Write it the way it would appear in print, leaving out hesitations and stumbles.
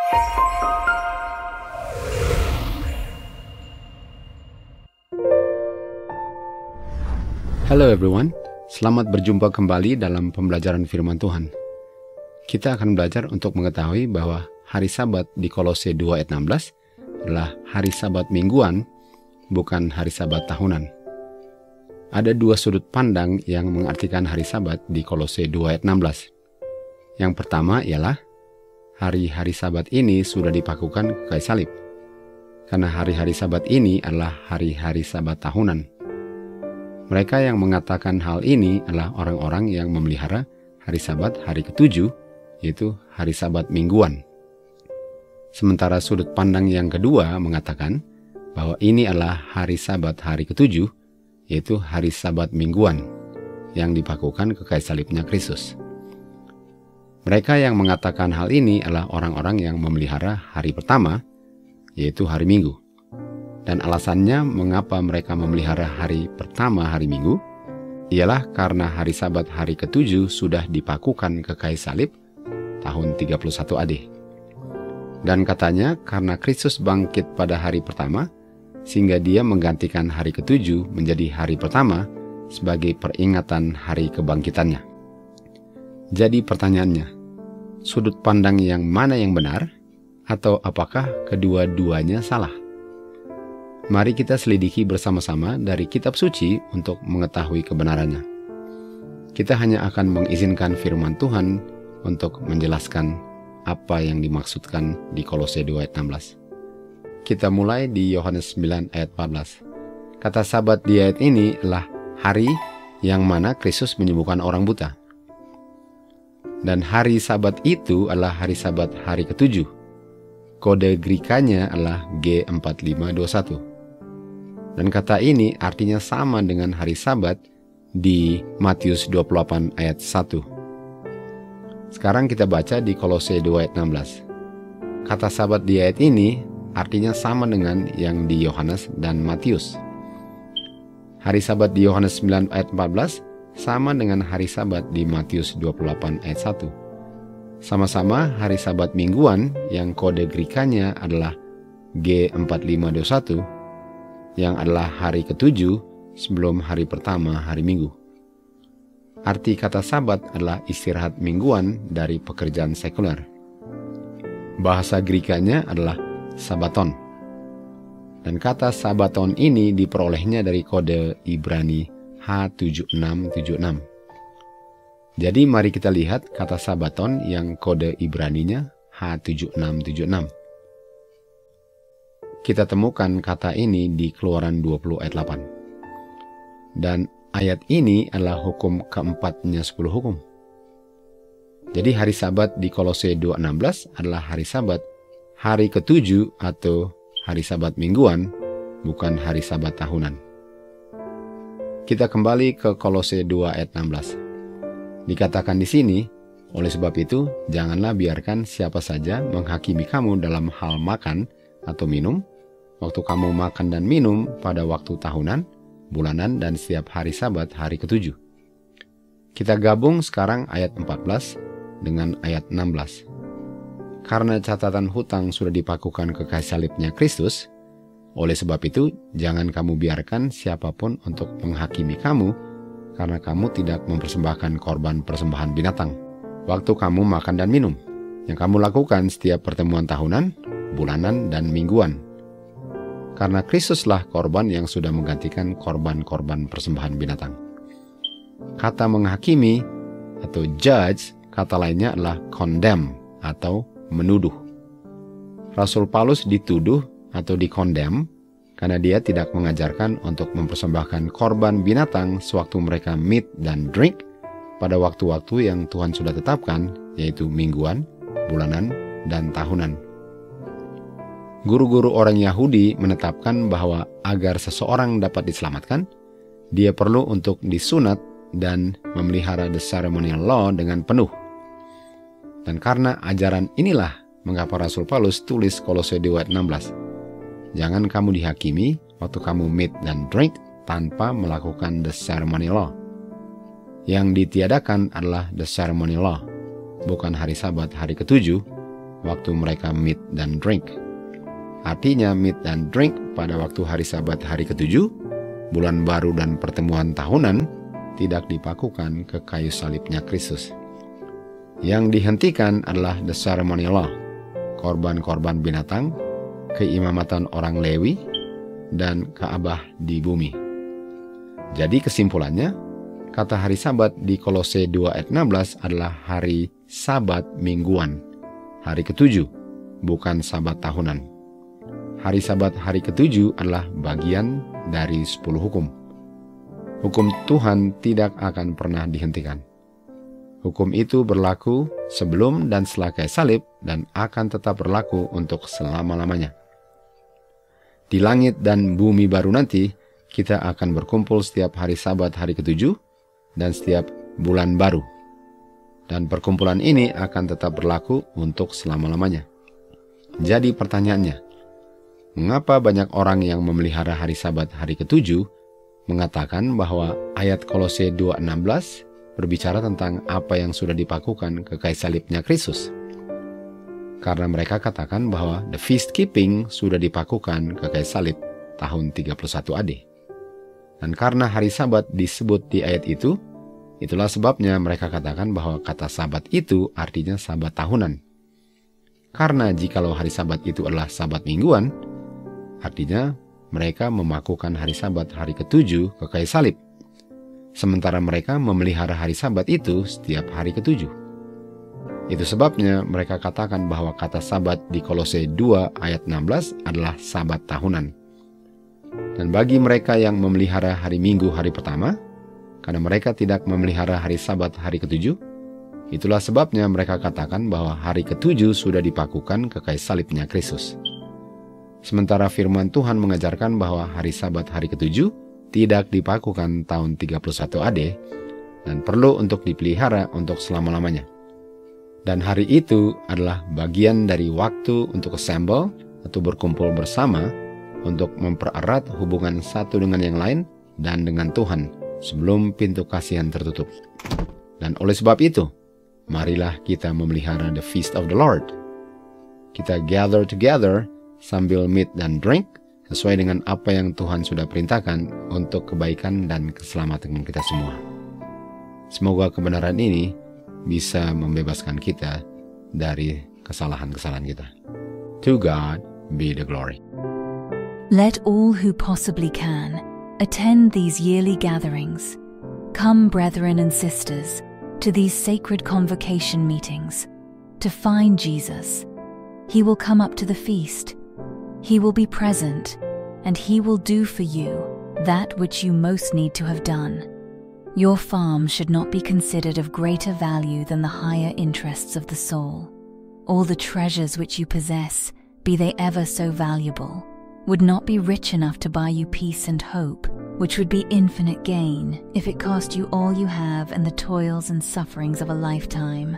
Hello everyone, selamat berjumpa kembali dalam pembelajaran firman Tuhan. Kita akan belajar untuk mengetahui bahwa hari Sabat di Kolose 2 ayat 16 adalah hari Sabat mingguan, bukan hari Sabat tahunan. Ada dua sudut pandang yang mengartikan hari Sabat di Kolose 2 ayat 16. Yang pertama ialah hari-hari Sabat ini sudah dipakukan ke kayu salib, karena hari-hari Sabat ini adalah hari-hari Sabat tahunan. Mereka yang mengatakan hal ini adalah orang-orang yang memelihara hari Sabat hari ke-7, yaitu hari Sabat mingguan. Sementara sudut pandang yang kedua mengatakan bahwa ini adalah hari Sabat hari ke-7, yaitu hari Sabat mingguan, yang dipakukan ke kayu salibnya Kristus. Mereka yang mengatakan hal ini adalah orang-orang yang memelihara hari pertama, yaitu hari Minggu. Dan alasannya mengapa mereka memelihara hari pertama hari Minggu, ialah karena hari Sabat hari ke-7 sudah dipakukan ke kayu salib tahun 31 AD. Dan katanya karena Kristus bangkit pada hari pertama, sehingga dia menggantikan hari ke-7 menjadi hari pertama sebagai peringatan hari kebangkitannya. Jadi pertanyaannya, sudut pandang yang mana yang benar, atau apakah kedua-duanya salah? Mari kita selidiki bersama-sama dari kitab suci untuk mengetahui kebenarannya. Kita hanya akan mengizinkan firman Tuhan untuk menjelaskan apa yang dimaksudkan di Kolose 2 ayat 16. Kita mulai di Yohanes 9 ayat 14. Kata Sabat di ayat ini adalah hari yang mana Kristus menyembuhkan orang buta. Dan hari Sabat itu adalah hari Sabat hari ke-7. Kode Grikanya adalah G4521. Dan kata ini artinya sama dengan hari Sabat di Matius 28 ayat 1. Sekarang kita baca di Kolose 2 ayat 16. Kata Sabat di ayat ini artinya sama dengan yang di Yohanes dan Matius. Hari Sabat di Yohanes 9 ayat 14 sama dengan hari Sabat di Matius 28 ayat 1. Sama-sama hari Sabat mingguan yang kode Grikanya adalah G4521, yang adalah hari ke-7 sebelum hari pertama hari Minggu. Arti kata Sabat adalah istirahat mingguan dari pekerjaan sekuler. Bahasa Grikanya adalah Sabaton. Dan kata Sabaton ini diperolehnya dari kode Ibrani H7676. Jadi mari kita lihat kata Sabaton yang kode Ibraninya H7676. Kita temukan kata ini di Keluaran 20 ayat 8. Dan ayat ini adalah hukum keempatnya 10 hukum. Jadi hari Sabat di Kolose 2:16 adalah hari Sabat hari ke-7 atau hari Sabat mingguan, bukan hari Sabat tahunan. Kita kembali ke Kolose 2 ayat 16. Dikatakan di sini, oleh sebab itu janganlah biarkan siapa saja menghakimi kamu dalam hal makan atau minum, waktu kamu makan dan minum pada waktu tahunan, bulanan, dan setiap hari Sabat hari ke-7. Kita gabung sekarang ayat 14 dengan ayat 16. Karena catatan hutang sudah dipakukan ke kayu salibnya Kristus, oleh sebab itu jangan kamu biarkan siapapun untuk menghakimi kamu, karena kamu tidak mempersembahkan korban persembahan binatang waktu kamu makan dan minum, yang kamu lakukan setiap pertemuan tahunan, bulanan, dan mingguan. Karena Kristuslah korban yang sudah menggantikan korban-korban persembahan binatang. Kata menghakimi atau judge, kata lainnya adalah condemn atau menuduh. Rasul Paulus dituduh atau dikondem karena dia tidak mengajarkan untuk mempersembahkan korban binatang sewaktu mereka meat dan drink pada waktu-waktu yang Tuhan sudah tetapkan, yaitu mingguan, bulanan, dan tahunan. Guru-guru orang Yahudi menetapkan bahwa agar seseorang dapat diselamatkan, dia perlu untuk disunat dan memelihara the ceremonial law dengan penuh. Dan karena ajaran inilah mengapa Rasul Paulus tulis Kolose 2 ayat 16. Jangan kamu dihakimi waktu kamu meat dan drink tanpa melakukan the ceremonial law. Yang ditiadakan adalah the ceremonial law, bukan hari Sabat hari ke-7, waktu mereka meat dan drink. Artinya meat dan drink pada waktu hari Sabat hari ke-7, bulan baru dan pertemuan tahunan tidak dipakukan ke kayu salibnya Kristus. Yang dihentikan adalah the ceremonial law, korban-korban binatang, keimamatan orang Lewi, dan Ka'bah di bumi. Jadi kesimpulannya, kata hari Sabat di Kolose 2 ayat 16 adalah hari Sabat mingguan, hari ke-7, bukan Sabat tahunan. Hari Sabat hari ke-7 adalah bagian dari 10 hukum. Hukum Tuhan tidak akan pernah dihentikan. Hukum itu berlaku sebelum dan setelah kayu salib dan akan tetap berlaku untuk selama-lamanya. Di langit dan bumi baru nanti, kita akan berkumpul setiap hari Sabat hari ke-7 dan setiap bulan baru. Dan perkumpulan ini akan tetap berlaku untuk selama-lamanya. Jadi pertanyaannya, mengapa banyak orang yang memelihara hari Sabat hari ke-7 mengatakan bahwa ayat Kolose 2:16 berbicara tentang apa yang sudah dipakukan ke kayu salibnya Kristus? Karena mereka katakan bahwa the feast keeping sudah dipakukan ke kayu salib tahun 31 AD. Dan karena hari Sabat disebut di ayat itu, itulah sebabnya mereka katakan bahwa kata Sabat itu artinya Sabat tahunan. Karena jikalau hari Sabat itu adalah Sabat mingguan, artinya mereka memakukan hari Sabat hari ke-7 ke kayu salib. Sementara mereka memelihara hari Sabat itu setiap hari ke-7. Itu sebabnya mereka katakan bahwa kata Sabat di Kolose 2 ayat 16 adalah Sabat tahunan. Dan bagi mereka yang memelihara hari Minggu hari pertama, karena mereka tidak memelihara hari Sabat hari ke-7, itulah sebabnya mereka katakan bahwa hari ke-7 sudah dipakukan ke kayu salibnya Kristus. Sementara firman Tuhan mengajarkan bahwa hari Sabat hari ke-7 tidak dipakukan tahun 31 AD dan perlu untuk dipelihara untuk selama-lamanya. Dan hari itu adalah bagian dari waktu untuk assemble atau berkumpul bersama untuk mempererat hubungan satu dengan yang lain dan dengan Tuhan sebelum pintu kasihan tertutup. Dan oleh sebab itu, marilah kita memelihara the feast of the Lord. Kita gather together sambil meat dan drink sesuai dengan apa yang Tuhan sudah perintahkan untuk kebaikan dan keselamatan kita semua. Semoga kebenaran ini bisa membebaskan kita dari kesalahan-kesalahan kita. To God be the glory. Let all who possibly can attend these yearly gatherings. Come, brethren and sisters, to these sacred convocation meetings to find Jesus. He will come up to the feast. He will be present, and He will do for you that which you most need to have done. Your farm should not be considered of greater value than the higher interests of the soul. All the treasures which you possess, be they ever so valuable, would not be rich enough to buy you peace and hope, which would be infinite gain if it cost you all you have and the toils and sufferings of a lifetime.